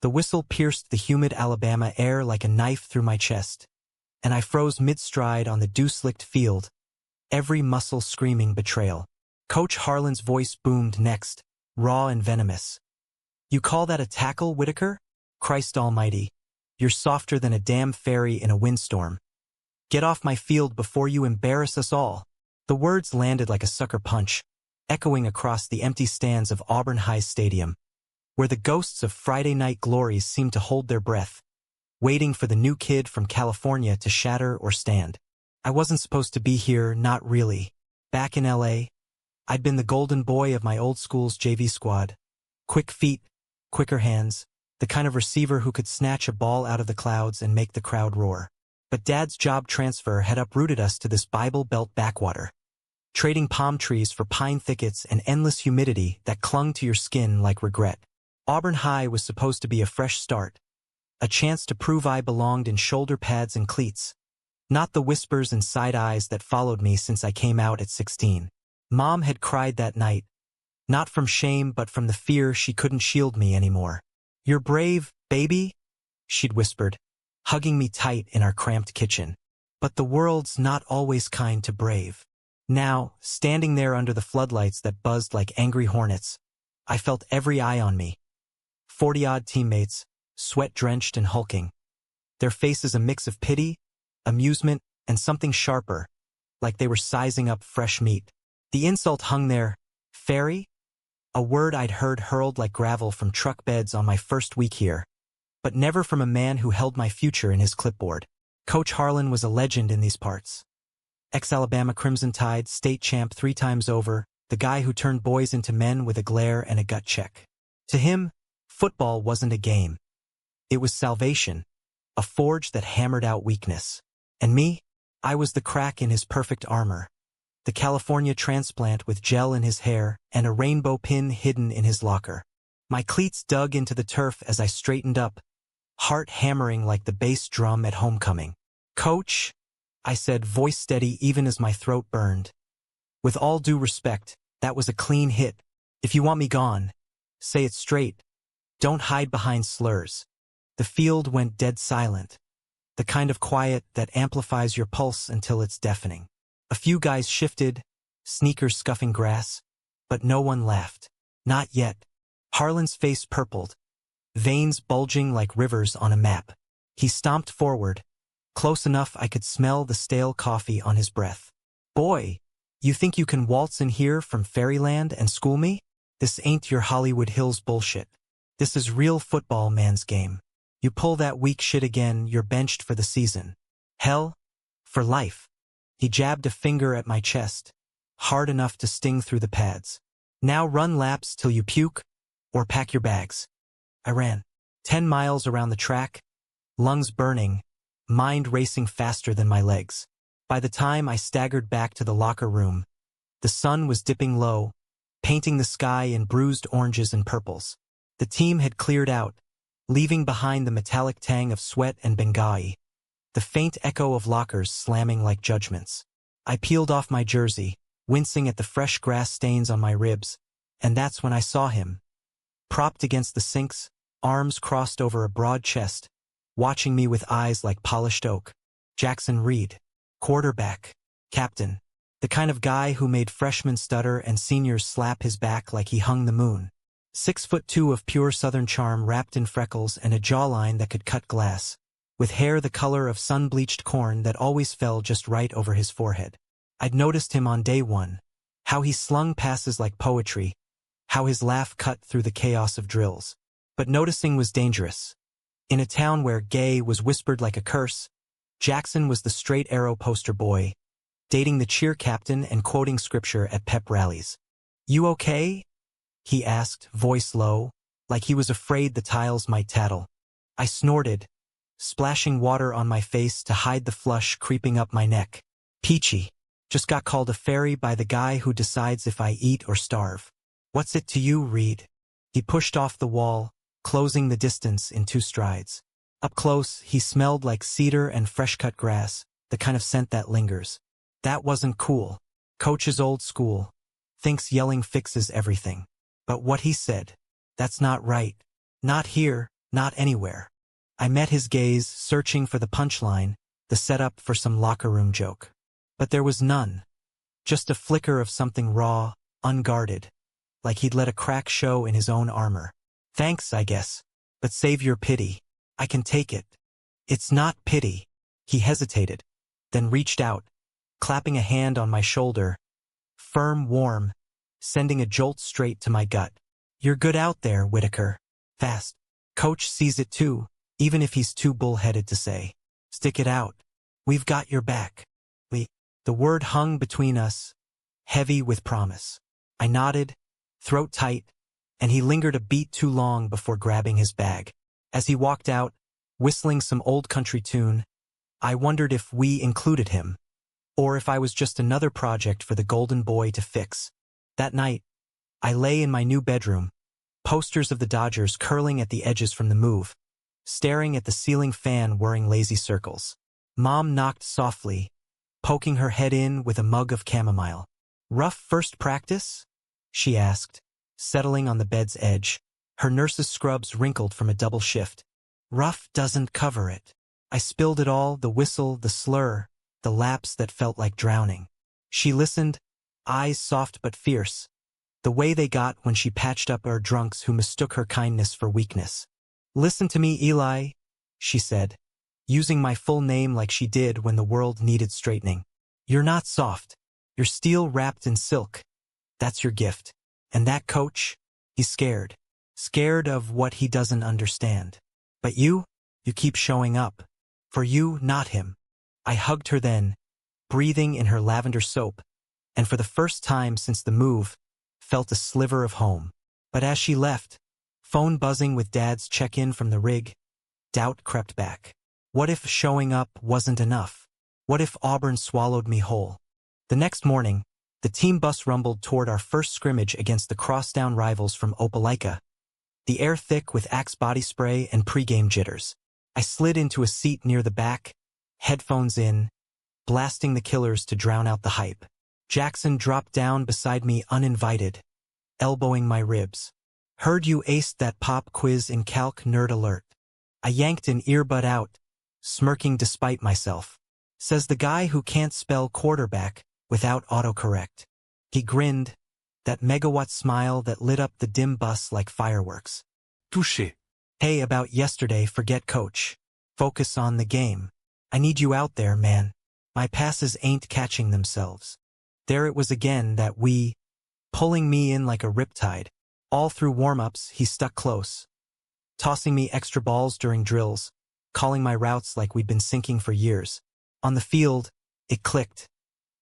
The whistle pierced the humid Alabama air like a knife through my chest, and I froze mid-stride on the dew-slicked field, every muscle screaming betrayal. Coach Harlan's voice boomed next, raw and venomous. "You call that a tackle, Whitaker? Christ almighty, you're softer than a damn fairy in a windstorm. Get off my field before you embarrass us all." The words landed like a sucker punch, echoing across the empty stands of Auburn High Stadium, where the ghosts of Friday night glories seemed to hold their breath, waiting for the new kid from California to shatter or stand. I wasn't supposed to be here, not really. Back in LA, I'd been the golden boy of my old school's JV squad. Quick feet, quicker hands, the kind of receiver who could snatch a ball out of the clouds and make the crowd roar. But Dad's job transfer had uprooted us to this Bible Belt backwater, trading palm trees for pine thickets and endless humidity that clung to your skin like regret. Auburn High was supposed to be a fresh start, a chance to prove I belonged in shoulder pads and cleats, not the whispers and side eyes that followed me since I came out at 16. Mom had cried that night, not from shame but from the fear she couldn't shield me anymore. "You're brave, baby," she'd whispered, hugging me tight in our cramped kitchen. But the world's not always kind to brave. Now, standing there under the floodlights that buzzed like angry hornets, I felt every eye on me. 40-odd teammates, sweat-drenched and hulking. Their faces a mix of pity, amusement, and something sharper, like they were sizing up fresh meat. The insult hung there. Fairy? A word I'd heard hurled like gravel from truck beds on my first week here, but never from a man who held my future in his clipboard. Coach Harlan was a legend in these parts. Ex-Alabama Crimson Tide, state champ 3 times over, the guy who turned boys into men with a glare and a gut check. To him, football wasn't a game. It was salvation, a forge that hammered out weakness. And me? I was the crack in his perfect armor, the California transplant with gel in his hair and a rainbow pin hidden in his locker. My cleats dug into the turf as I straightened up, heart hammering like the bass drum at homecoming. "Coach," I said, voice steady even as my throat burned. "With all due respect, that was a clean hit. If you want me gone, say it straight. Don't hide behind slurs." The field went dead silent, the kind of quiet that amplifies your pulse until it's deafening. A few guys shifted, sneakers scuffing grass, but no one laughed. Not yet. Harlan's face purpled, veins bulging like rivers on a map. He stomped forward, close enough I could smell the stale coffee on his breath. "Boy, you think you can waltz in here from fairyland and school me? This ain't your Hollywood Hills bullshit. This is real football man's game. You pull that weak shit again, you're benched for the season. Hell, for life." He jabbed a finger at my chest, hard enough to sting through the pads. "Now run laps till you puke, or pack your bags." I ran 10 miles around the track, lungs burning, mind racing faster than my legs. By the time I staggered back to the locker room, the sun was dipping low, painting the sky in bruised oranges and purples. The team had cleared out, leaving behind the metallic tang of sweat and Benghazi, the faint echo of lockers slamming like judgments. I peeled off my jersey, wincing at the fresh grass stains on my ribs, and that's when I saw him, propped against the sinks, arms crossed over a broad chest, watching me with eyes like polished oak. Jackson Reed, quarterback, captain, the kind of guy who made freshmen stutter and seniors slap his back like he hung the moon. 6'2" of pure southern charm wrapped in freckles and a jawline that could cut glass, with hair the color of sun-bleached corn that always fell just right over his forehead. I'd noticed him on day one, how he slung passes like poetry, how his laugh cut through the chaos of drills. But noticing was dangerous. In a town where gay was whispered like a curse, Jackson was the straight arrow poster boy, dating the cheer captain and quoting scripture at pep rallies. "You okay?" he asked, voice low, like he was afraid the tiles might tattle. I snorted, splashing water on my face to hide the flush creeping up my neck. "Peachy. Just got called a fairy by the guy who decides if I eat or starve." "What's it to you, Reed?" He pushed off the wall, closing the distance in 2 strides. Up close, he smelled like cedar and fresh-cut grass, the kind of scent that lingers. That wasn't cool. Coach is old school, thinks yelling fixes everything. But what he said, that's not right. Not here. Not anywhere. I met his gaze, searching for the punchline, the setup for some locker room joke. But there was none. Just a flicker of something raw, unguarded, like he'd let a crack show in his own armor. Thanks, I guess. But save your pity. I can take it. It's not pity. He hesitated, then reached out, clapping a hand on my shoulder. Firm, warm, sending a jolt straight to my gut. You're good out there, Whitaker. Fast. Coach sees it too, even if he's too bullheaded to say. Stick it out. We've got your back. The word hung between us, heavy with promise. I nodded, throat tight, and he lingered a beat too long before grabbing his bag. As he walked out, whistling some old country tune, I wondered if we included him, or if I was just another project for the golden boy to fix. That night, I lay in my new bedroom, posters of the Dodgers curling at the edges from the move, staring at the ceiling fan whirring lazy circles. Mom knocked softly, poking her head in with a mug of chamomile. Rough first practice? She asked, settling on the bed's edge, her nurse's scrubs wrinkled from a double shift. Rough doesn't cover it. I spilled it all, the whistle, the slur, the lapse that felt like drowning. She listened, eyes soft but fierce, the way they got when she patched up our drunks who mistook her kindness for weakness. Listen to me, Eli, she said, using my full name like she did when the world needed straightening. You're not soft. You're steel wrapped in silk. That's your gift. And that coach, he's scared. Scared of what he doesn't understand. But you keep showing up. For you, not him. I hugged her then, breathing in her lavender soap, and for the first time since the move, felt a sliver of home. But as she left, phone buzzing with Dad's check-in from the rig, doubt crept back. What if showing up wasn't enough? What if Auburn swallowed me whole? The next morning, the team bus rumbled toward our first scrimmage against the crosstown rivals from Opelika, the air thick with Axe body spray and pregame jitters. I slid into a seat near the back, headphones in, blasting the Killers to drown out the hype. Jackson dropped down beside me uninvited, elbowing my ribs. Heard you aced that pop quiz in Calc, nerd alert. I yanked an earbud out, smirking despite myself. Says the guy who can't spell quarterback without autocorrect. He grinned, that megawatt smile that lit up the dim bus like fireworks. Touché. Hey, about yesterday, forget coach. Focus on the game. I need you out there, man. My passes ain't catching themselves. There it was again, that we, pulling me in like a riptide. All through warm-ups, he stuck close, tossing me extra balls during drills, calling my routes like we'd been syncing for years. On the field, it clicked.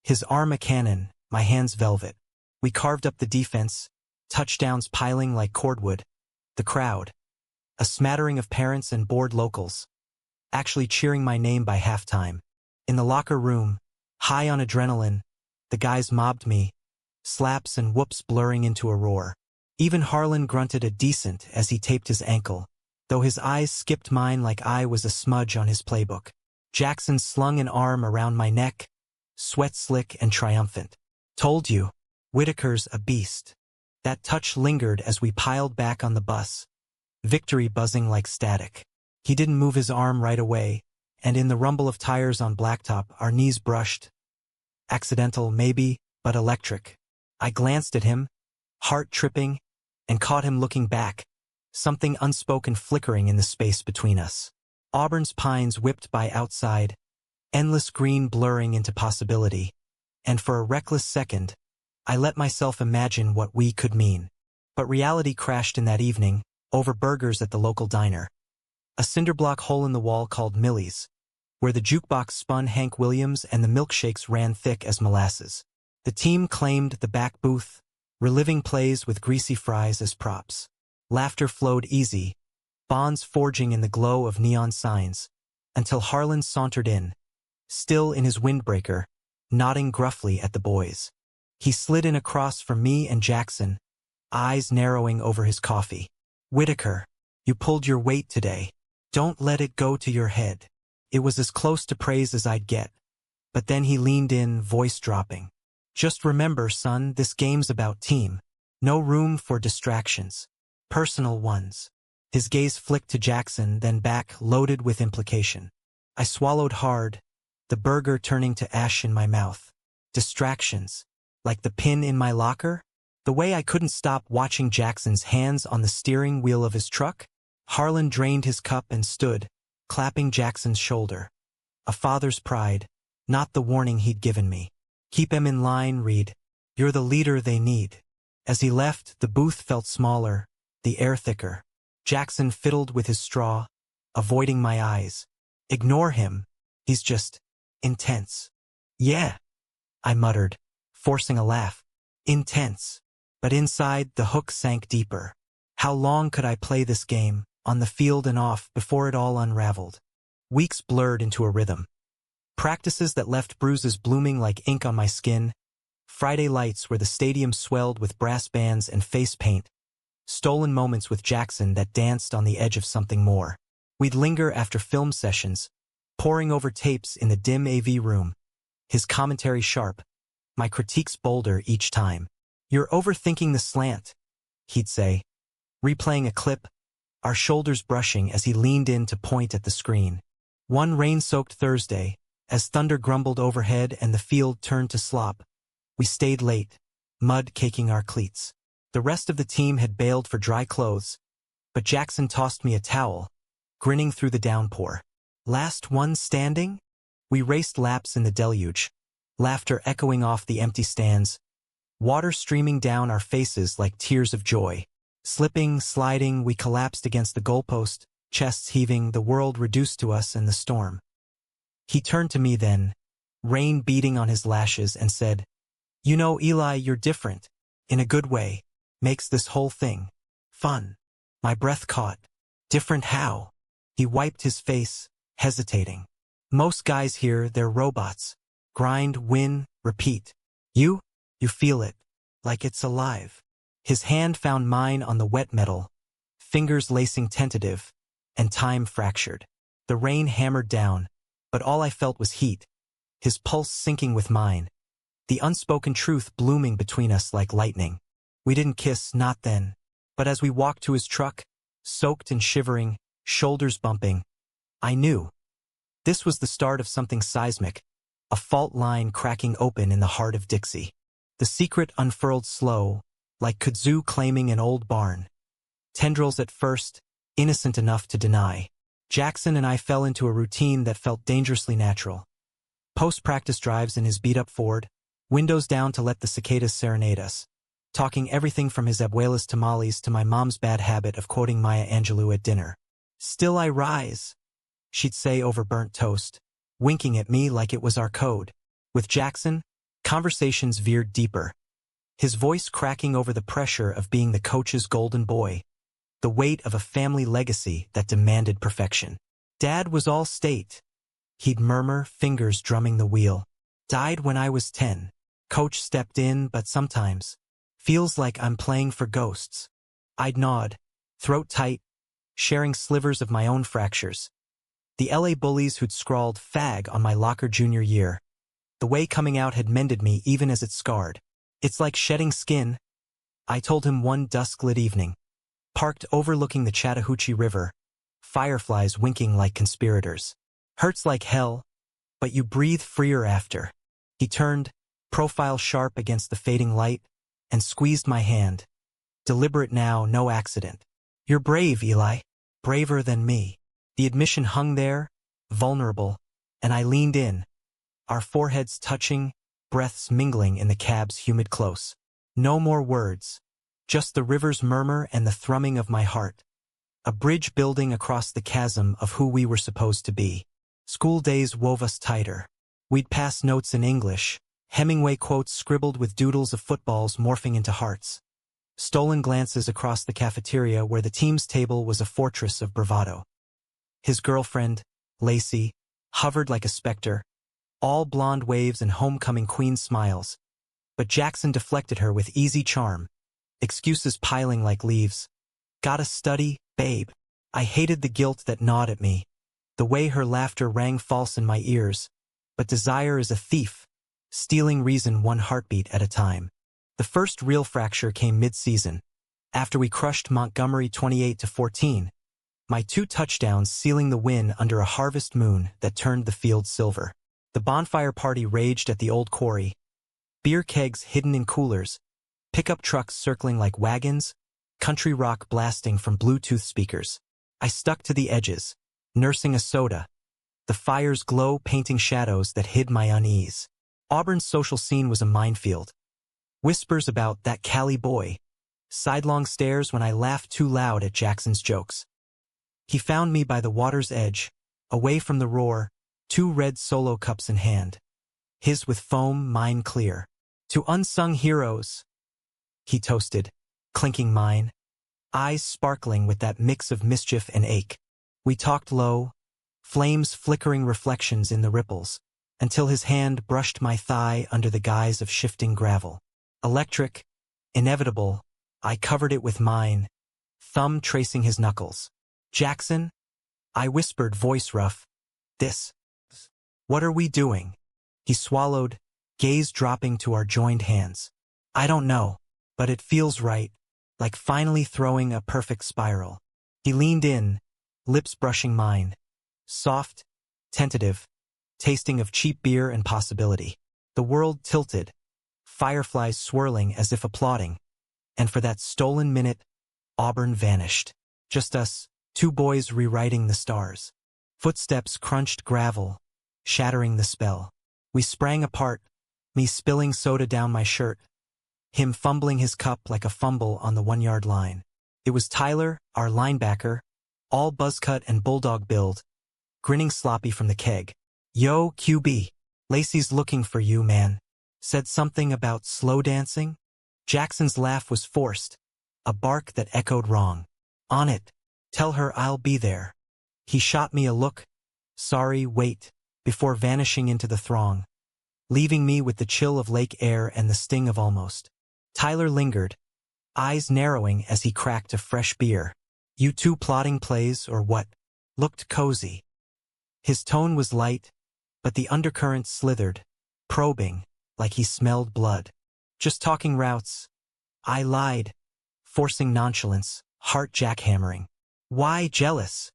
His arm a cannon, my hands velvet. We carved up the defense, touchdowns piling like cordwood. The crowd, a smattering of parents and bored locals, actually cheering my name by halftime. In the locker room, high on adrenaline, the guys mobbed me, slaps and whoops blurring into a roar. Even Harlan grunted a decent as he taped his ankle, though his eyes skipped mine like I was a smudge on his playbook. Jackson slung an arm around my neck, sweat slick and triumphant. Told you, Whitaker's a beast. That touch lingered as we piled back on the bus, victory buzzing like static. He didn't move his arm right away, and in the rumble of tires on blacktop our knees brushed. Accidental, maybe, but electric. I glanced at him, heart tripping, and caught him looking back, something unspoken flickering in the space between us. Auburn's pines whipped by outside, endless green blurring into possibility, and for a reckless second, I let myself imagine what we could mean. But reality crashed in that evening, over burgers at the local diner. A cinderblock hole in the wall called Millie's, where the jukebox spun Hank Williams and the milkshakes ran thick as molasses. The team claimed the back booth, reliving plays with greasy fries as props. Laughter flowed easy, bonds forging in the glow of neon signs, until Harlan sauntered in, still in his windbreaker, nodding gruffly at the boys. He slid in across from me and Jackson, eyes narrowing over his coffee. Whitaker, you pulled your weight today. Don't let it go to your head. It was as close to praise as I'd get. But then he leaned in, voice dropping. Just remember, son, this game's about team. No room for distractions. Personal ones. His gaze flicked to Jackson, then back, loaded with implication. I swallowed hard, the burger turning to ash in my mouth. Distractions. Like the pin in my locker? The way I couldn't stop watching Jackson's hands on the steering wheel of his truck? Harlan drained his cup and stood, clapping Jackson's shoulder. A father's pride, not the warning he'd given me. Keep him in line, Reed. You're the leader they need. As he left, the booth felt smaller, the air thicker. Jackson fiddled with his straw, avoiding my eyes. Ignore him. He's just intense. Yeah, I muttered, forcing a laugh. Intense. But inside, the hook sank deeper. How long could I play this game, on the field and off, before it all unraveled? Weeks blurred into a rhythm. Practices that left bruises blooming like ink on my skin. Friday lights where the stadium swelled with brass bands and face paint. Stolen moments with Jackson that danced on the edge of something more. We'd linger after film sessions, poring over tapes in the dim AV room. His commentary sharp, my critiques bolder each time. You're overthinking the slant, he'd say, replaying a clip, our shoulders brushing as he leaned in to point at the screen. One rain-soaked Thursday, as thunder grumbled overhead and the field turned to slop, we stayed late, mud caking our cleats. The rest of the team had bailed for dry clothes, but Jackson tossed me a towel, grinning through the downpour. Last one standing? We raced laps in the deluge, laughter echoing off the empty stands, water streaming down our faces like tears of joy. Slipping, sliding, we collapsed against the goalpost, chests heaving, the world reduced to us and the storm. He turned to me then, rain beating on his lashes, and said, You know, Eli, you're different, in a good way, makes this whole thing fun. My breath caught. Different how? He wiped his face, hesitating. Most guys here, they're robots. Grind, win, repeat. You feel it, like it's alive. His hand found mine on the wet metal, fingers lacing tentative, and time fractured. The rain hammered down, but all I felt was heat, his pulse syncing with mine, the unspoken truth blooming between us like lightning. We didn't kiss, not then, but as we walked to his truck, soaked and shivering, shoulders bumping, I knew. This was the start of something seismic, a fault line cracking open in the heart of Dixie. The secret unfurled slow, like kudzu claiming an old barn. Tendrils at first, innocent enough to deny. Jackson and I fell into a routine that felt dangerously natural. Post-practice drives in his beat-up Ford, windows down to let the cicadas serenade us, talking everything from his abuela's tamales to my mom's bad habit of quoting Maya Angelou at dinner. Still I rise, she'd say over burnt toast, winking at me like it was our code. With Jackson, conversations veered deeper, his voice cracking over the pressure of being the coach's golden boy, the weight of a family legacy that demanded perfection. Dad was all state, he'd murmur, fingers drumming the wheel. Died when I was 10. Coach stepped in, but sometimes, feels like I'm playing for ghosts. I'd nod, throat tight, sharing slivers of my own fractures. The LA bullies who'd scrawled fag on my locker junior year. The way coming out had mended me even as it scarred. It's like shedding skin, I told him one dusk-lit evening. Parked overlooking the Chattahoochee River, fireflies winking like conspirators. Hurts like hell, but you breathe freer after. He turned, profile sharp against the fading light, and squeezed my hand. Deliberate now, no accident. You're brave, Eli. Braver than me. The admission hung there, vulnerable, and I leaned in, our foreheads touching, breaths mingling in the cab's humid close. No more words, just the river's murmur and the thrumming of my heart. A bridge building across the chasm of who we were supposed to be. School days wove us tighter. We'd pass notes in English, Hemingway quotes scribbled with doodles of footballs morphing into hearts. Stolen glances across the cafeteria where the team's table was a fortress of bravado. His girlfriend, Lacey, hovered like a specter, all blonde waves and homecoming queen smiles. But Jackson deflected her with easy charm, excuses piling like leaves. Gotta study, babe. I hated the guilt that gnawed at me, the way her laughter rang false in my ears. But desire is a thief, stealing reason one heartbeat at a time. The first real fracture came mid-season, after we crushed Montgomery 28-14, my 2 touchdowns sealing the win under a harvest moon that turned the field silver. The bonfire party raged at the old quarry, beer kegs hidden in coolers, pickup trucks circling like wagons, country rock blasting from Bluetooth speakers. I stuck to the edges, nursing a soda, the fire's glow painting shadows that hid my unease. Auburn's social scene was a minefield. Whispers about that Cali boy, sidelong stares when I laughed too loud at Jackson's jokes. He found me by the water's edge, away from the roar, 2 red solo cups in hand. His with foam, mine clear. To unsung heroes, he toasted, clinking mine, eyes sparkling with that mix of mischief and ache. We talked low, flames flickering reflections in the ripples, until his hand brushed my thigh under the guise of shifting gravel. Electric, inevitable, I covered it with mine, thumb tracing his knuckles. Jackson? I whispered, voice rough. This. What are we doing? He swallowed, gaze dropping to our joined hands. I don't know, but it feels right, like finally throwing a perfect spiral. He leaned in, lips brushing mine. Soft, tentative, tasting of cheap beer and possibility. The world tilted, fireflies swirling as if applauding, and for that stolen minute, Auburn vanished. Just us, 2 boys rewriting the stars. Footsteps crunched gravel, shattering the spell. We sprang apart, me spilling soda down my shirt, him fumbling his cup like a fumble on the 1-yard line. It was Tyler, our linebacker, all buzzcut and bulldog build, grinning sloppy from the keg. Yo, QB, Lacey's looking for you, man. Said something about slow dancing? Jackson's laugh was forced, a bark that echoed wrong. On it. Tell her I'll be there. He shot me a look. Sorry, wait, before vanishing into the throng, leaving me with the chill of lake air and the sting of almost. Tyler lingered, eyes narrowing as he cracked a fresh beer. You 2 plotting plays or what? Looked cozy. His tone was light, but the undercurrent slithered, probing, like he smelled blood. Just talking routes. I lied, forcing nonchalance, heart jackhammering. Why jealous?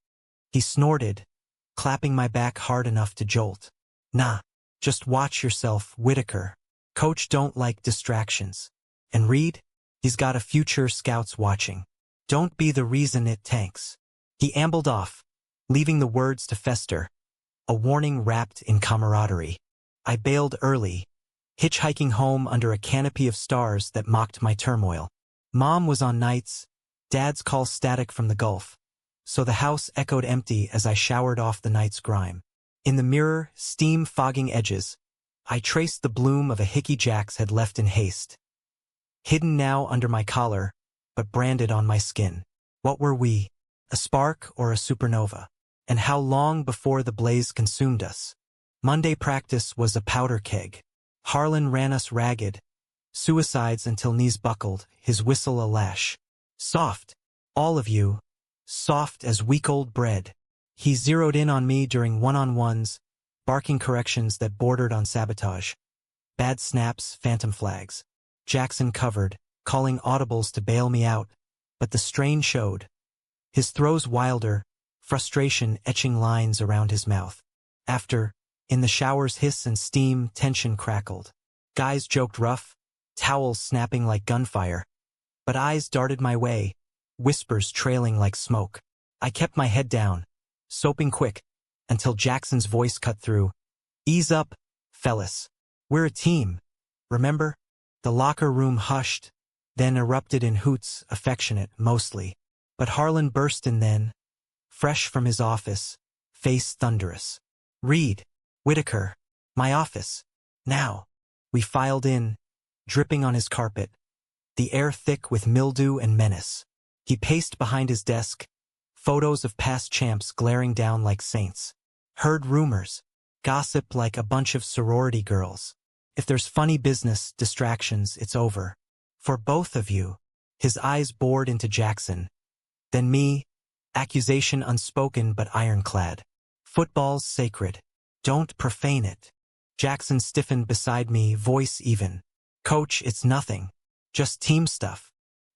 He snorted, clapping my back hard enough to jolt. Nah, just watch yourself, Whitaker. Coach don't like distractions. And Reed? He's got a future scouts watching. Don't be the reason it tanks. He ambled off, leaving the words to fester, a warning wrapped in camaraderie. I bailed early, hitchhiking home under a canopy of stars that mocked my turmoil. Mom was on nights, Dad's call static from the Gulf, so the house echoed empty as I showered off the night's grime. In the mirror, steam fogging edges, I traced the bloom of a hickey Jax had left in haste. Hidden now under my collar, but branded on my skin. What were we? A spark or a supernova? And how long before the blaze consumed us? Monday practice was a powder keg. Harlan ran us ragged. Suicides until knees buckled, his whistle a lash. Soft, all of you, soft as week-old bread. He zeroed in on me during one-on-ones, barking corrections that bordered on sabotage. Bad snaps, phantom flags. Jackson covered, calling audibles to bail me out, but the strain showed. His throws wilder, frustration etching lines around his mouth. After, in the shower's hiss and steam, tension crackled. Guys joked rough, towels snapping like gunfire. But eyes darted my way, whispers trailing like smoke. I kept my head down, soaping quick, until Jackson's voice cut through. Ease up, fellas. We're a team, remember? The locker room hushed, then erupted in hoots, affectionate, mostly. But Harlan burst in then, fresh from his office, face thunderous. Reed, Whitaker, my office, now. We filed in, dripping on his carpet, the air thick with mildew and menace. He paced behind his desk, photos of past champs glaring down like saints. Heard rumors, gossip like a bunch of sorority girls. If there's funny business, distractions, it's over. For both of you. His eyes bored into Jackson. Then me, accusation unspoken but ironclad. Football's sacred. Don't profane it. Jackson stiffened beside me, voice even. Coach, it's nothing. Just team stuff.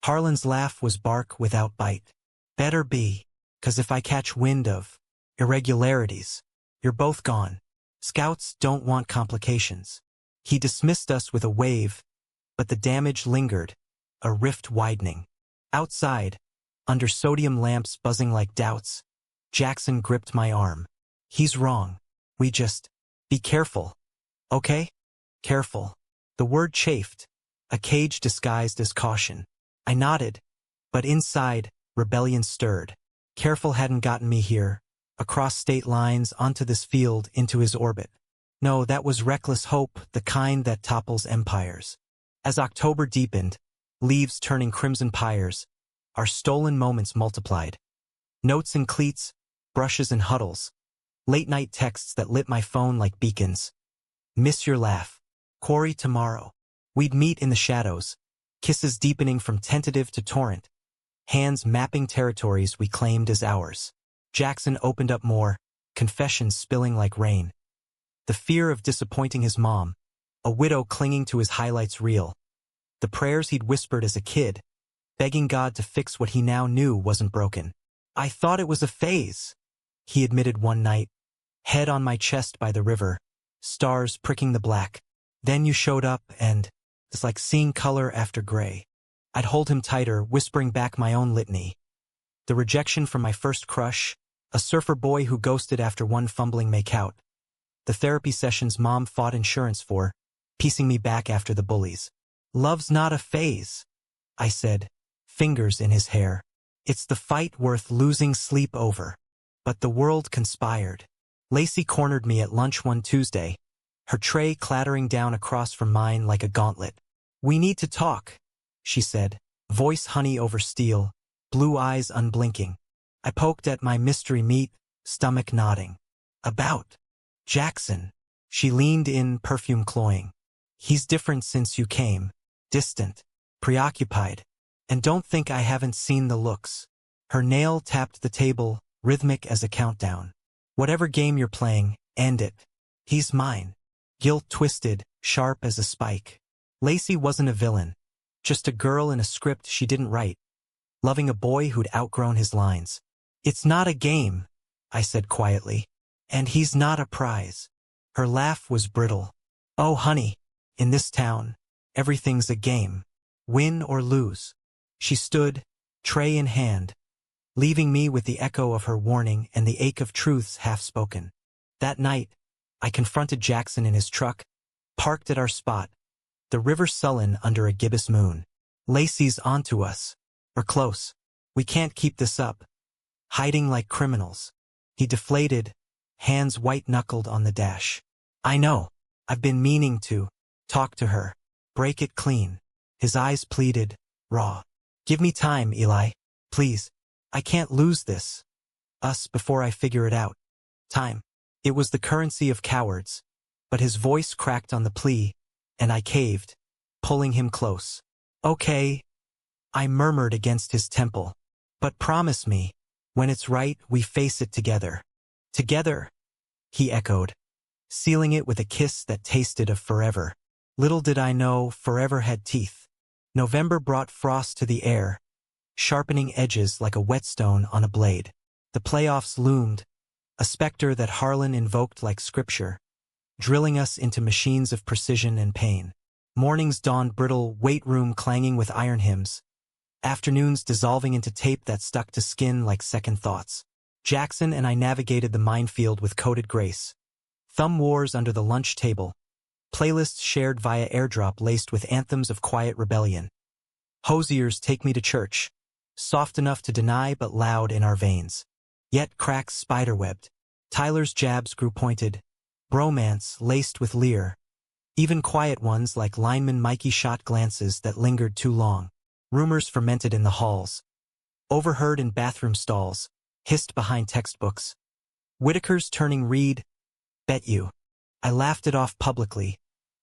Harlan's laugh was bark without bite. Better be. 'Cause if I catch wind of irregularities, you're both gone. Scouts don't want complications. He dismissed us with a wave, but the damage lingered, a rift widening. Outside, under sodium lamps buzzing like doubts, Jackson gripped my arm. He's wrong. We just... Be careful. Okay? Careful. The word chafed, a cage disguised as caution. I nodded, but inside, rebellion stirred. Careful hadn't gotten me here, across state lines, onto this field, into his orbit. No, that was reckless hope, the kind that topples empires. As October deepened, leaves turning crimson pyres, our stolen moments multiplied. Notes and cleats, brushes and huddles, late-night texts that lit my phone like beacons. Miss your laugh. Quarry tomorrow. We'd meet in the shadows, kisses deepening from tentative to torrent, hands mapping territories we claimed as ours. Jackson opened up more, confessions spilling like rain. The fear of disappointing his mom, a widow clinging to his highlights reel. The prayers he'd whispered as a kid, begging God to fix what he now knew wasn't broken. I thought it was a phase, he admitted one night, head on my chest by the river, stars pricking the black. Then you showed up and it's like seeing color after gray. I'd hold him tighter, whispering back my own litany. The rejection from my first crush, a surfer boy who ghosted after one fumbling makeout. The therapy sessions mom fought insurance for, piecing me back after the bullies. Love's not a phase, I said, fingers in his hair. It's the fight worth losing sleep over. But the world conspired. Lacey cornered me at lunch one Tuesday, her tray clattering down across from mine like a gauntlet. We need to talk, she said, voice honey over steel, blue eyes unblinking. I poked at my mystery meat, stomach nodding. About Jackson. She leaned in, perfume cloying. He's different since you came. Distant, preoccupied. And don't think I haven't seen the looks. Her nail tapped the table, rhythmic as a countdown. Whatever game you're playing, end it. He's mine. Guilt twisted, sharp as a spike. Lacey wasn't a villain. Just a girl in a script she didn't write. Loving a boy who'd outgrown his lines. It's not a game, I said quietly. And he's not a prize. Her laugh was brittle. Oh, honey, in this town, everything's a game. Win or lose. She stood, tray in hand, leaving me with the echo of her warning and the ache of truths half-spoken. That night, I confronted Jackson in his truck, parked at our spot, the river sullen under a gibbous moon. Lacey's onto us. We're close. We can't keep this up. Hiding like criminals. He deflated, hands white-knuckled on the dash. I know. I've been meaning to talk to her. Break it clean. His eyes pleaded, raw. Give me time, Eli. Please. I can't lose this. Us before I figure it out. Time. It was the currency of cowards. But his voice cracked on the plea, and I caved, pulling him close. Okay. I murmured against his temple. But promise me, when it's right, we face it together. Together, he echoed, sealing it with a kiss that tasted of forever. Little did I know forever had teeth. November brought frost to the air, sharpening edges like a whetstone on a blade. The playoffs loomed, a specter that Harlan invoked like scripture, drilling us into machines of precision and pain. Mornings dawned brittle, weight room clanging with iron hymns, afternoons dissolving into tape that stuck to skin like second thoughts. Jackson and I navigated the minefield with coded grace. Thumb wars under the lunch table, playlists shared via airdrop laced with anthems of quiet rebellion. Hosier's Take Me to Church, soft enough to deny but loud in our veins. Yet cracks spiderwebbed. Tyler's jabs grew pointed, bromance laced with leer. Even quiet ones like lineman Mikey shot glances that lingered too long. Rumors fermented in the halls. Overheard in bathroom stalls, hissed behind textbooks. Whitaker's turning Reed. Bet you. I laughed it off publicly,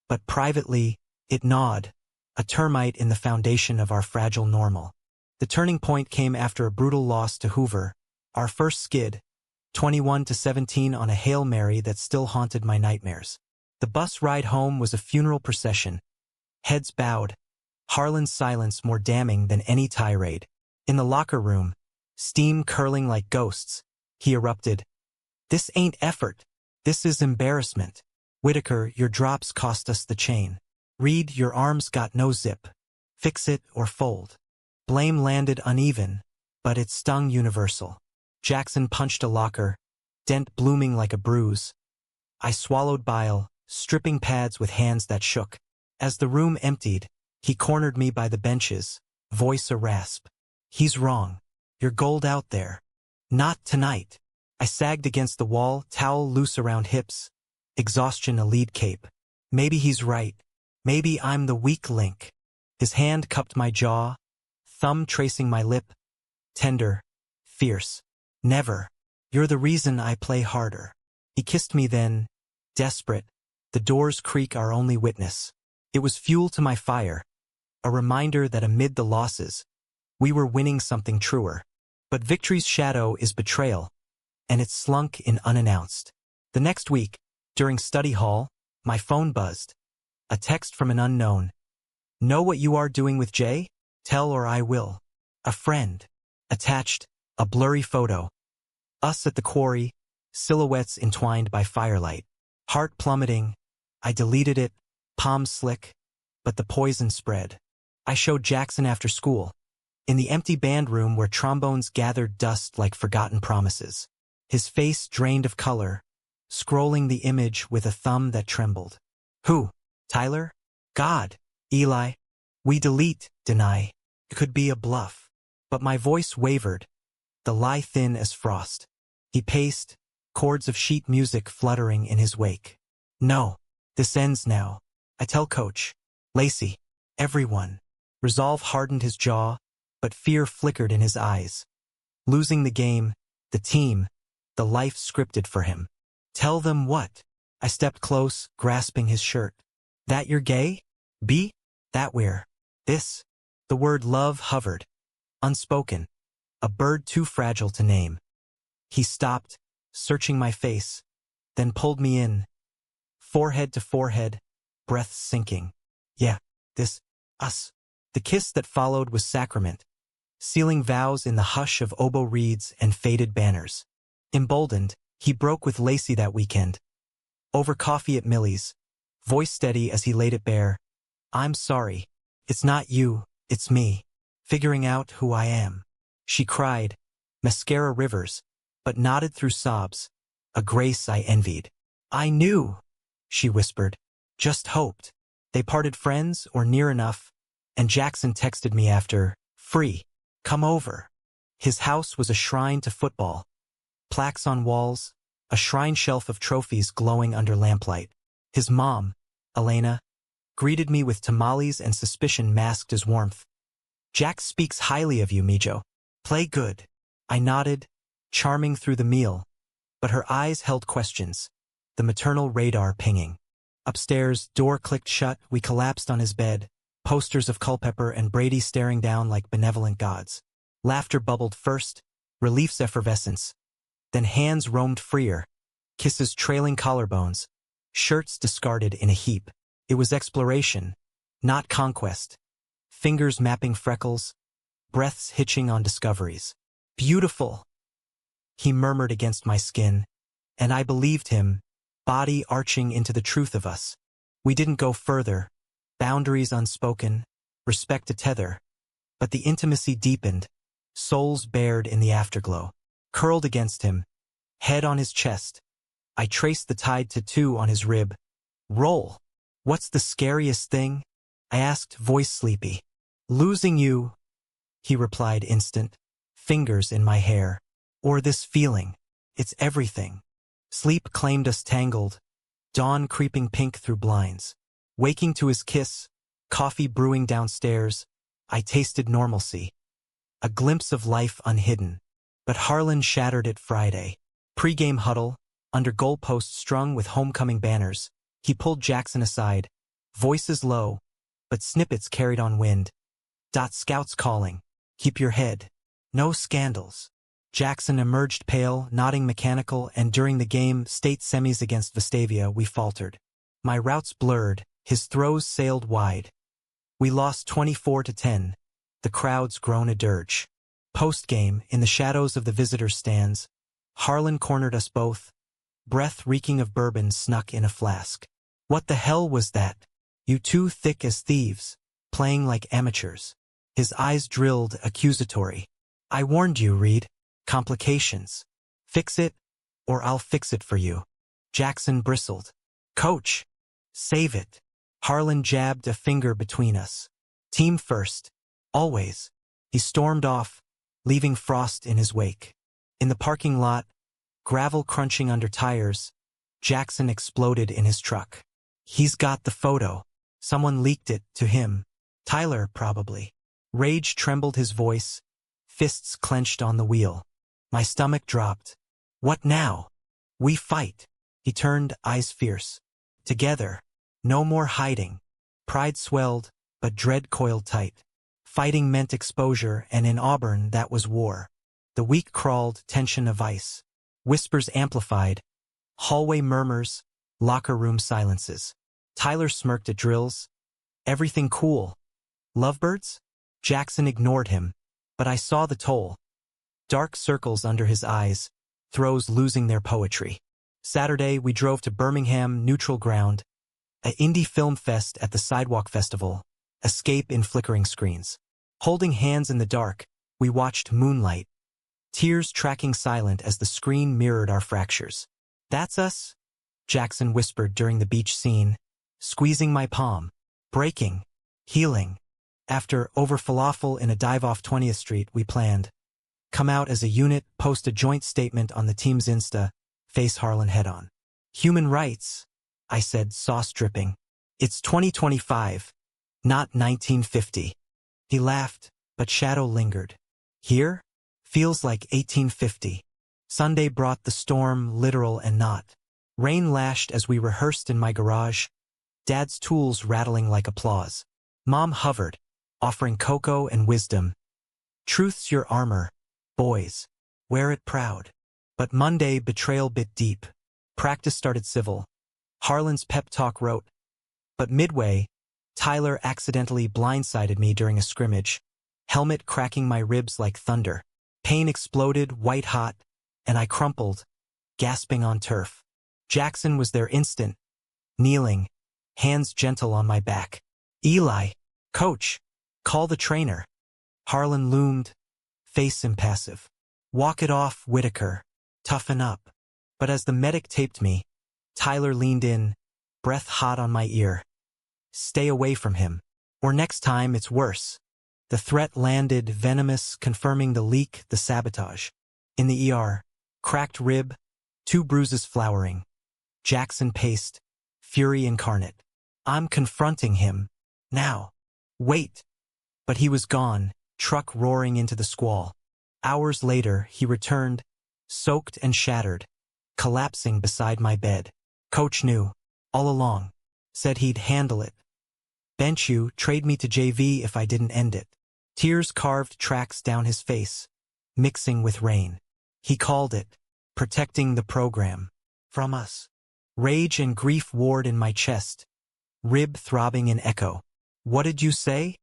but privately, it gnawed, a termite in the foundation of our fragile normal. The turning point came after a brutal loss to Hoover, our first skid, 21-17 on a Hail Mary that still haunted my nightmares. The bus ride home was a funeral procession. Heads bowed, Harlan's silence more damning than any tirade. In the locker room, steam curling like ghosts. He erupted. This ain't effort. This is embarrassment. Whitaker, your drops cost us the chain. Reed, your arms got no zip. Fix it or fold. Blame landed uneven, but it stung universal. Jackson punched a locker, dent blooming like a bruise. I swallowed bile, stripping pads with hands that shook. As the room emptied, he cornered me by the benches, voice a rasp. He's wrong. You're gold out there. Not tonight. I sagged against the wall, towel loose around hips. Exhaustion a lead cape. Maybe he's right. Maybe I'm the weak link. His hand cupped my jaw, thumb tracing my lip. Tender, fierce. Never. You're the reason I play harder. He kissed me then, desperate. The doors creak our only witness. It was fuel to my fire, a reminder that amid the losses, we were winning something truer. But victory's shadow is betrayal, and it slunk in unannounced. The next week, during study hall, my phone buzzed. A text from an unknown. Know what you are doing with Jay? Tell or I will. A friend. Attached, a blurry photo. Us at the quarry, silhouettes entwined by firelight. Heart plummeting. I deleted it, palms slick, but the poison spread. I showed Jackson after school, in the empty band room where trombones gathered dust like forgotten promises. His face drained of color, scrolling the image with a thumb that trembled. Who? Tyler? God? Eli? We delete, deny. It could be a bluff. But my voice wavered, the lie thin as frost. He paced, chords of sheet music fluttering in his wake. No, this ends now. I tell Coach, Lacey, everyone. Resolve hardened his jaw, but fear flickered in his eyes. Losing the game, the team, the life scripted for him. Tell them what? I stepped close, grasping his shirt. That you're gay? B? That we're. This. The word love hovered. Unspoken. A bird too fragile to name. He stopped, searching my face, then pulled me in. Forehead to forehead, breath sinking. Yeah, this, us. The kiss that followed was sacrament, sealing vows in the hush of oboe reeds and faded banners. Emboldened, he broke with Lacey that weekend. Over coffee at Millie's, voice steady as he laid it bare. I'm sorry. It's not you, it's me. Figuring out who I am. She cried, mascara rivers, but nodded through sobs, a grace I envied. I knew, she whispered, just hoped. They parted friends or near enough, and Jackson texted me after, free, come over. His house was a shrine to football. Plaques on walls, a shrine shelf of trophies glowing under lamplight. His mom, Elena, greeted me with tamales and suspicion masked as warmth. Jack speaks highly of you, Mijo. Play good. I nodded, charming through the meal, but her eyes held questions, the maternal radar pinging. Upstairs, door clicked shut, we collapsed on his bed, posters of Culpepper and Brady staring down like benevolent gods. Laughter bubbled first, relief's effervescence. Then hands roamed freer, kisses trailing collarbones, shirts discarded in a heap. It was exploration, not conquest. Fingers mapping freckles, breaths hitching on discoveries. Beautiful, he murmured against my skin, and I believed him, body arching into the truth of us. We didn't go further, boundaries unspoken, respect a tether, but the intimacy deepened, souls bared in the afterglow. Curled against him, head on his chest, I traced the tide tattoo on his rib. Roll. What's the scariest thing? I asked, voice sleepy. Losing you, he replied instant, fingers in my hair. Or this feeling. It's everything. Sleep claimed us tangled, dawn creeping pink through blinds. Waking to his kiss, coffee brewing downstairs, I tasted normalcy. A glimpse of life unhidden. But Harlan shattered it Friday. Pre-game huddle, under goalposts strung with homecoming banners, he pulled Jackson aside, voices low, but snippets carried on wind. Scouts calling, keep your head. No scandals. Jackson emerged pale, nodding mechanical, and during the game, state semis against Vestavia, we faltered. My routes blurred, his throws sailed wide. We lost 24-10. The crowds groan a dirge. Post-game, in the shadows of the visitors' stands, Harlan cornered us both. Breath reeking of bourbon snuck in a flask. What the hell was that? You two thick as thieves, playing like amateurs. His eyes drilled, accusatory. I warned you, Reed. Complications. Fix it, or I'll fix it for you. Jackson bristled. Coach! Save it. Harlan jabbed a finger between us. Team first. Always. He stormed off, leaving Frost in his wake. In the parking lot, gravel crunching under tires, Jackson exploded in his truck. He's got the photo. Someone leaked it to him. Tyler, probably. Rage trembled his voice, fists clenched on the wheel. My stomach dropped. What now? We fight. He turned, eyes fierce. Together. No more hiding. Pride swelled, but dread coiled tight. Fighting meant exposure, and in Auburn that was war. The weak crawled, tension of ice. Whispers amplified. Hallway murmurs, locker room silences. Tyler smirked at drills. Everything cool. Lovebirds? Jackson ignored him, but I saw the toll. Dark circles under his eyes, throws losing their poetry. Saturday, we drove to Birmingham, neutral ground, a indie film fest at the Sidewalk Festival, escape in flickering screens. Holding hands in the dark, we watched Moonlight, tears tracking silent as the screen mirrored our fractures. That's us? Jackson whispered during the beach scene, squeezing my palm. Breaking. Healing. After over falafel in a dive off 20th Street, we planned. Come out as a unit, post a joint statement on the team's Insta, face Harlan head on. Human rights, I said, sauce dripping. It's 2025, not 1950. He laughed, but shadow lingered. Here? Feels like 1850. Sunday brought the storm, literal and not. Rain lashed as we rehearsed in my garage, Dad's tools rattling like applause. Mom hovered, offering cocoa and wisdom. Truth's your armor, boys. Wear it proud. But Monday, betrayal bit deep. Practice started civil. Harlan's pep talk wrote. But midway, Tyler accidentally blindsided me during a scrimmage, helmet cracking my ribs like thunder. Pain exploded, white hot, and I crumpled, gasping on turf. Jackson was there instant, kneeling, hands gentle on my back. Eli, coach, call the trainer. Harlan loomed, face impassive. Walk it off, Whitaker. Toughen up. But as the medic taped me, Tyler leaned in, breath hot on my ear. Stay away from him. Or next time it's worse. The threat landed, venomous, confirming the leak, the sabotage. In the ER, cracked rib, 2 bruises flowering. Jackson paced, fury incarnate. I'm confronting him. Now. Wait. But he was gone, truck roaring into the squall. Hours later, he returned, soaked and shattered, collapsing beside my bed. Coach knew, all along. Said he'd handle it. Bench you, trade me to JV if I didn't end it. Tears carved tracks down his face, mixing with rain. He called it, protecting the program. From us. Rage and grief warred in my chest, rib throbbing in echo. What did you say?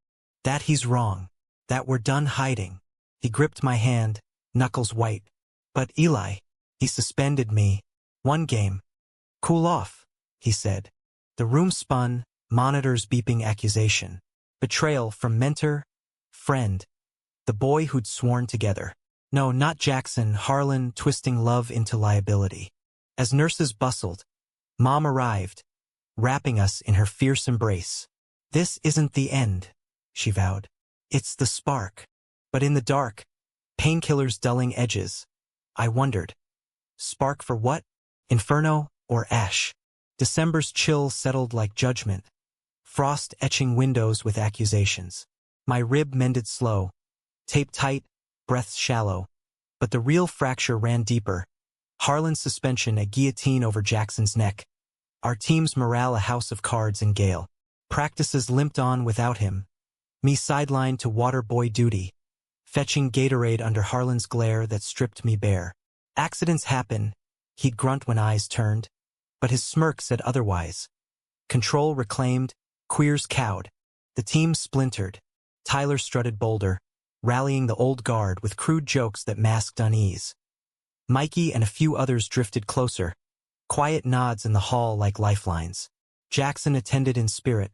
That he's wrong. That we're done hiding. He gripped my hand, knuckles white. But Eli, he suspended me. 1 game. Cool off, he said. The room spun, monitors beeping accusation. Betrayal from mentor, friend, the boy who'd sworn together. No, not Jackson, Harlan twisting love into liability. As nurses bustled, Mom arrived, wrapping us in her fierce embrace. This isn't the end, she vowed. It's the spark. But in the dark, painkillers dulling edges, I wondered. Spark for what? Inferno or ash? December's chill settled like judgment, frost etching windows with accusations. My rib mended slow, tape tight, breaths shallow. But the real fracture ran deeper. Harlan's suspension a guillotine over Jackson's neck. Our team's morale a house of cards and gale. Practices limped on without him. Me sidelined to water boy duty, fetching Gatorade under Harlan's glare that stripped me bare. Accidents happen, he'd grunt when eyes turned, but his smirk said otherwise. Control reclaimed, queers cowed. The team splintered. Tyler strutted bolder, rallying the old guard with crude jokes that masked unease. Mikey and a few others drifted closer, quiet nods in the hall like lifelines. Jackson attended in spirit,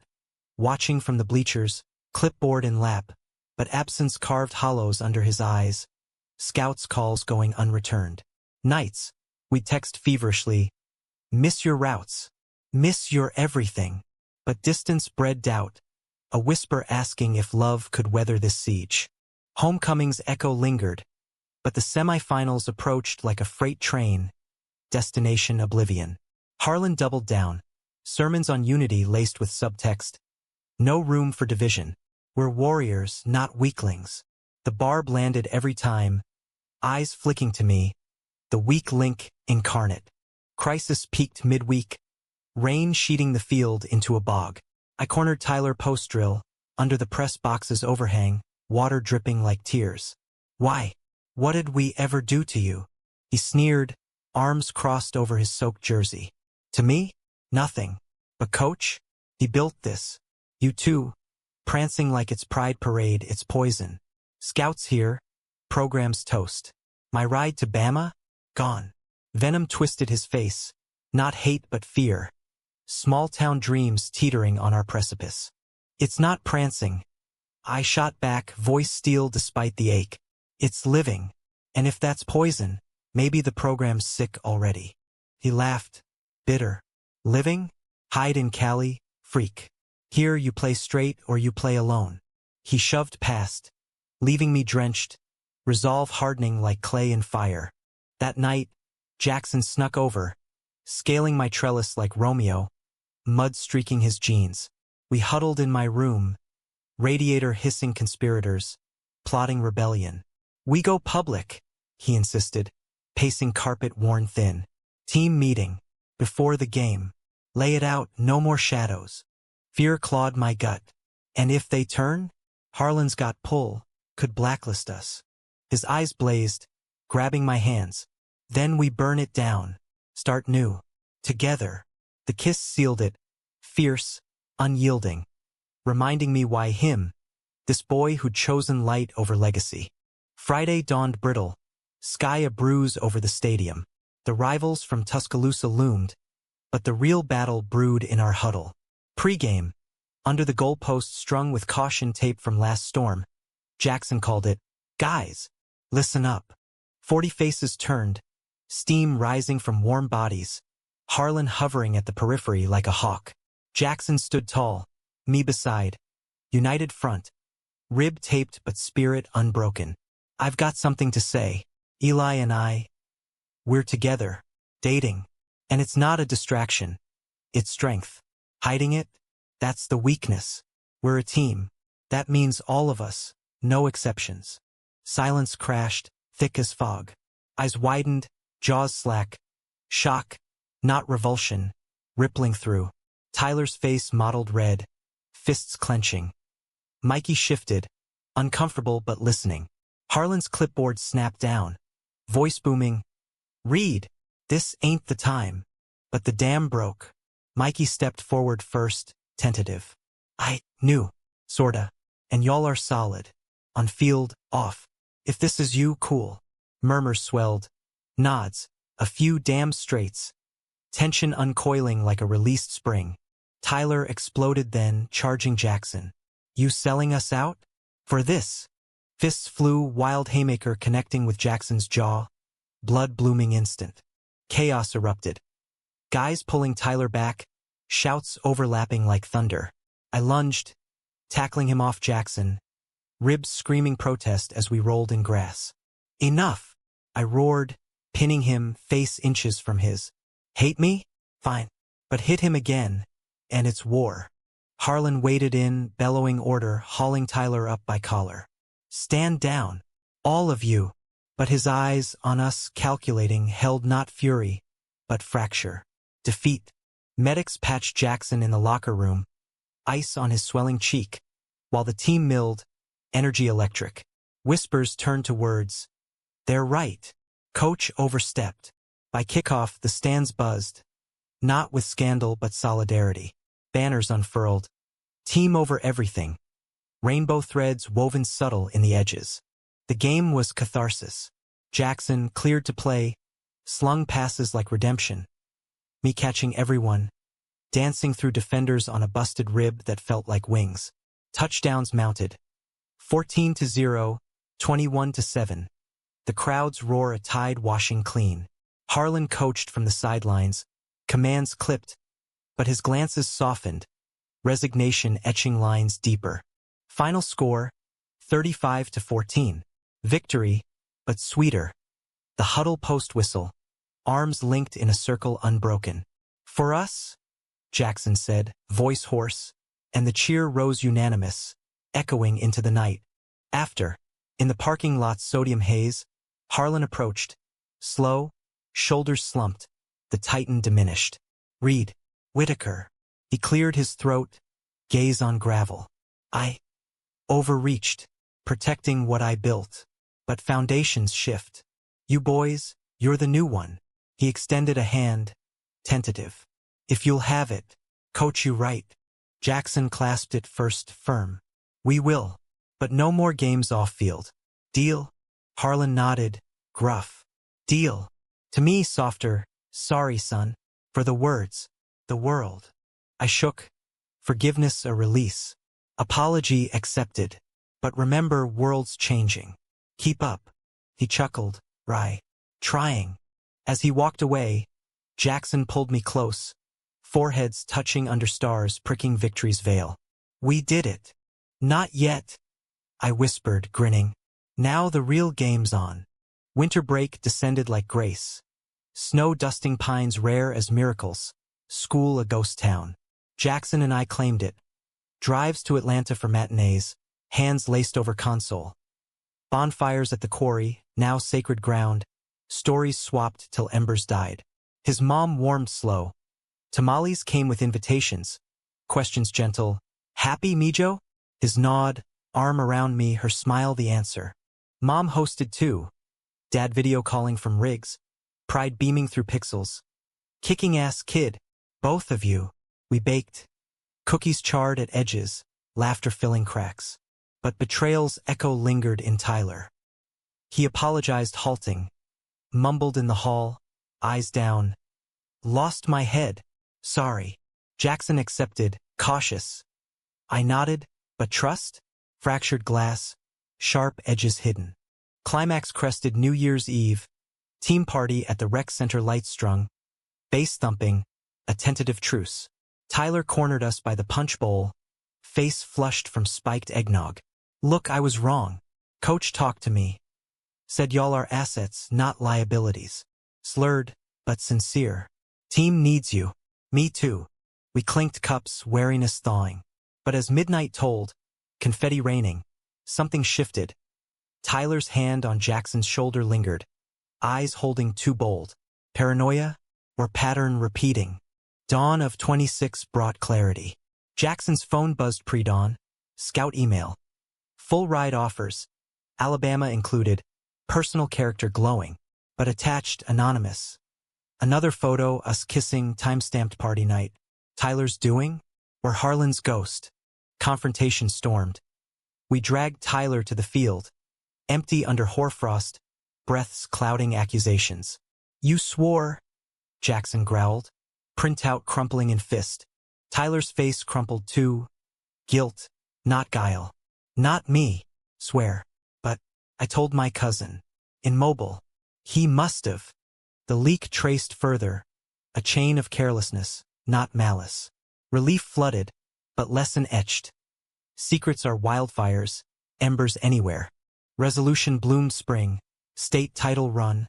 watching from the bleachers, clipboard in lap, but absence carved hollows under his eyes, scouts calls going unreturned. Nights, we text feverishly, miss your routes, miss your everything, but distance bred doubt, a whisper asking if love could weather this siege. Homecoming's echo lingered, but the semifinals approached like a freight train, destination oblivion. Harlan doubled down, sermons on unity laced with subtext. No room for division. We're warriors, not weaklings. The barb landed every time, eyes flicking to me, the weak link incarnate. Crisis peaked midweek, rain sheeting the field into a bog. I cornered Tyler post-drill, under the press box's overhang, water dripping like tears. Why? What did we ever do to you? He sneered, arms crossed over his soaked jersey. To me? Nothing. But coach? He built this. You too. Prancing like it's pride parade, it's poison. Scouts here. Program's toast. My ride to Bama? Gone. Venom twisted his face. Not hate but fear. Small-town dreams teetering on our precipice. It's not prancing. I shot back, voice steel despite the ache. It's living. And if that's poison, maybe the program's sick already. He laughed. Bitter. Living? Hide in Cali, freak. Here you play straight or you play alone. He shoved past, leaving me drenched, resolve hardening like clay in fire. That night, Jackson snuck over, scaling my trellis like Romeo, mud streaking his jeans. We huddled in my room, radiator hissing conspirators, plotting rebellion. We go public, he insisted, pacing carpet worn thin. Team meeting, before the game. Lay it out, no more shadows. Fear clawed my gut. And if they turn? Harlan's got pull, could blacklist us. His eyes blazed, grabbing my hands. Then we burn it down. Start new. Together. The kiss sealed it, fierce, unyielding, reminding me why him, this boy who'd chosen light over legacy. Friday dawned brittle, sky a bruise over the stadium. The rivals from Tuscaloosa loomed, but the real battle brewed in our huddle. Pre-game, under the goalpost strung with caution tape from last storm, Jackson called it, "Guys, listen up." 40 faces turned, steam rising from warm bodies, Harlan hovering at the periphery like a hawk. Jackson stood tall, me beside, united front, rib taped but spirit unbroken. I've got something to say. Eli and I, we're together, dating, and it's not a distraction. It's strength. Hiding it? That's the weakness. We're a team. That means all of us, no exceptions. Silence crashed, thick as fog. Eyes widened, jaws slack. Shock, not revulsion, rippling through. Tyler's face mottled red, fists clenching. Mikey shifted, uncomfortable but listening. Harlan's clipboard snapped down, voice booming. Read, this ain't the time. But the dam broke. Mikey stepped forward first, tentative. I knew, sorta. And y'all are solid. On field, off. If this is you, cool. Murmurs swelled. Nods. A few damn straights. Tension uncoiling like a released spring. Tyler exploded then, charging Jackson. You selling us out? For this? Fists flew, wild haymaker connecting with Jackson's jaw. Blood blooming instant. Chaos erupted. Guys pulling Tyler back, shouts overlapping like thunder. I lunged, tackling him off Jackson, ribs screaming protest as we rolled in grass. Enough! I roared, pinning him face inches from his. Hate me? Fine. But hit him again, and it's war. Harlan waded in, bellowing order, hauling Tyler up by collar. Stand down, all of you. But his eyes, on us, calculating, held not fury, but fracture. Defeat. Medics patched Jackson in the locker room, ice on his swelling cheek, while the team milled, energy electric. Whispers turned to words. They're right. Coach overstepped. By kickoff, the stands buzzed. Not with scandal but solidarity. Banners unfurled. Team over everything. rainbow threads woven subtle in the edges. The game was catharsis. Jackson, cleared to play, slung passes like redemption. Me catching everyone, dancing through defenders on a busted rib that felt like wings. Touchdowns mounted. 14-0, 21-7. The crowd's roar a tide washing clean. Harlan coached from the sidelines, commands clipped, but his glances softened, resignation etching lines deeper. Final score, 35-14. Victory, but sweeter. The huddle post whistle, arms linked in a circle unbroken. For us, Jackson said, voice hoarse, and the cheer rose unanimous, echoing into the night. After, in the parking lot's sodium haze, Harlan approached, slow, shoulders slumped, the titan diminished. Reed, Whitaker. He cleared his throat, gaze on gravel. I overreached, protecting what I built. But foundations shift. You boys, you're the new one. He extended a hand, tentative. If you'll have it, coach you right. Jackson clasped it first, firm. We will, but no more games off-field. Deal? Harlan nodded, gruff. Deal. To me, softer, sorry, son, for the words, the world. I shook. Forgiveness a release. Apology accepted. But remember, world's changing. Keep up. He chuckled, trying. As he walked away, Jackson pulled me close, foreheads touching under stars pricking victory's veil. We did it. Not yet, I whispered, grinning. Now the real game's on. Winter break descended like grace. Snow dusting pines rare as miracles. School a ghost town. Jackson and I claimed it. Drives to Atlanta for matinees, hands laced over console. Bonfires at the quarry, now sacred ground. Stories swapped till embers died. His mom warmed slow. Tamales came with invitations. Questions gentle. Happy, Mijo? His nod, arm around me, her smile the answer. Mom hosted too. Dad video calling from Riggs. Pride beaming through pixels. Kicking ass kid. Both of you. We baked. Cookies charred at edges, laughter filling cracks. But betrayal's echo lingered in Tyler. He apologized, halting. Mumbled in the hall, eyes down. Lost my head. Sorry. Jackson accepted, cautious. I nodded, but trust? Fractured glass, sharp edges hidden. Climax crested New Year's Eve. Team party at the rec center, lights strung. Bass thumping, a tentative truce. Tyler cornered us by the punch bowl, face flushed from spiked eggnog. Look, I was wrong. Coach talked to me. Said y'all are assets, not liabilities. Slurred, but sincere. Team needs you. Me too. We clinked cups, wariness thawing. But as midnight told, confetti raining, something shifted. Tyler's hand on Jackson's shoulder lingered, eyes holding too bold. Paranoia, or pattern repeating? Dawn of 26 brought clarity. Jackson's phone buzzed pre-dawn. Scout email. Full ride offers. Alabama included. Personal character glowing, but attached anonymous. Another photo, us kissing, time-stamped party night. Tyler's doing? Or Harlan's ghost? Confrontation stormed. We dragged Tyler to the field. Empty under hoarfrost, breaths clouding accusations. You swore, Jackson growled. Printout crumpling in fist. Tyler's face crumpled too. Guilt, not guile. Not me, swear. But I told my cousin. Immobile. He must've. The leak traced further. A chain of carelessness, not malice. Relief flooded, but lesson etched. Secrets are wildfires, embers anywhere. Resolution bloomed spring, state title run.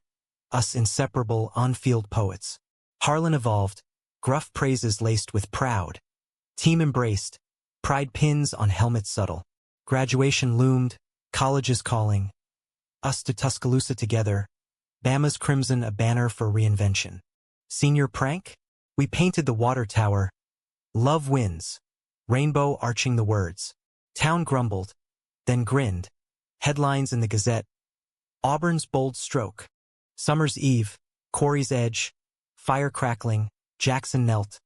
Us inseparable on-field poets. Harlan evolved, gruff praises laced with proud. Team embraced, pride pins on helmets subtle. Graduation loomed, colleges calling. Us to Tuscaloosa together. Bama's crimson a banner for reinvention. Senior prank? We painted the water tower. Love wins. Rainbow arching the words. Town grumbled, then grinned. Headlines in the Gazette. Auburn's bold stroke. Summer's Eve, Quarry's edge. Fire crackling, Jackson knelt.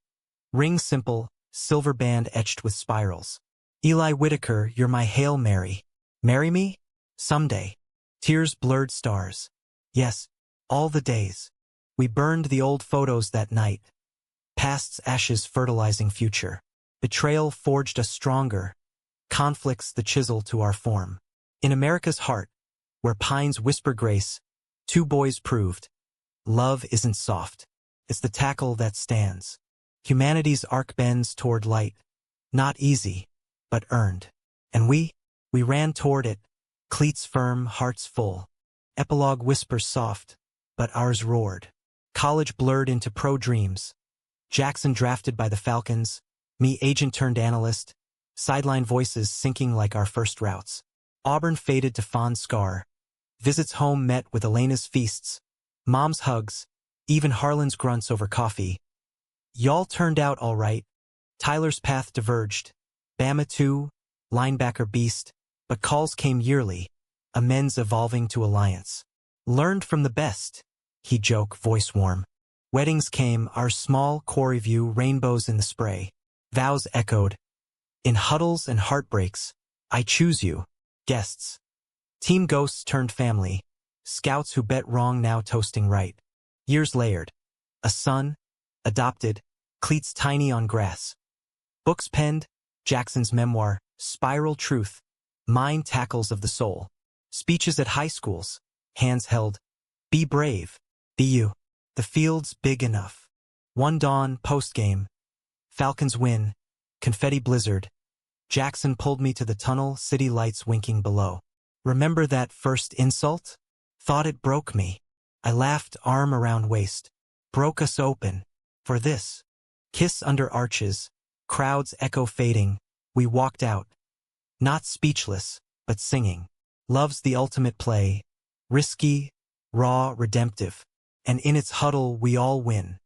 Ring simple, silver band etched with spirals. Eli Whitaker, you're my Hail Mary. Marry me? Someday. Tears blurred stars. Yes, all the days. We burned the old photos that night. Past's ashes fertilizing future. Betrayal forged us stronger. Conflicts the chisel to our form. In America's heart, where pines whisper grace, two boys proved, love isn't soft. It's the tackle that stands. Humanity's arc bends toward light. Not easy, but earned. And we ran toward it, cleats firm, hearts full. Epilogue whispers soft, but ours roared. College blurred into pro dreams. Jackson drafted by the Falcons, me agent turned analyst, sideline voices sinking like our first routes. Auburn faded to fond scar. Visits home met with Elena's feasts. Mom's hugs, even Harlan's grunts over coffee. Y'all turned out all right. Tyler's path diverged. Bama too, linebacker beast, but calls came yearly, amends evolving to alliance. Learned from the best, he joke, voice warm. Weddings came, our small quarry view, rainbows in the spray. Vows echoed. In huddles and heartbreaks, I choose you. Guests. Team ghosts turned family. Scouts who bet wrong now toasting right. Years layered. A son, adopted, cleats tiny on grass. Books penned, Jackson's memoir, Spiral Truth, Mind Tackles of the Soul. Speeches at high schools, hands held. Be brave, be you. The field's big enough. One dawn, postgame. Falcons win, confetti blizzard. Jackson pulled me to the tunnel, city lights winking below. Remember that first insult? Thought it broke me. I laughed, arm around waist. Broke us open. For this. Kiss under arches. Crowds echo fading. We walked out. Not speechless, but singing. Love's the ultimate play. Risky, raw, redemptive. And in its huddle we all win.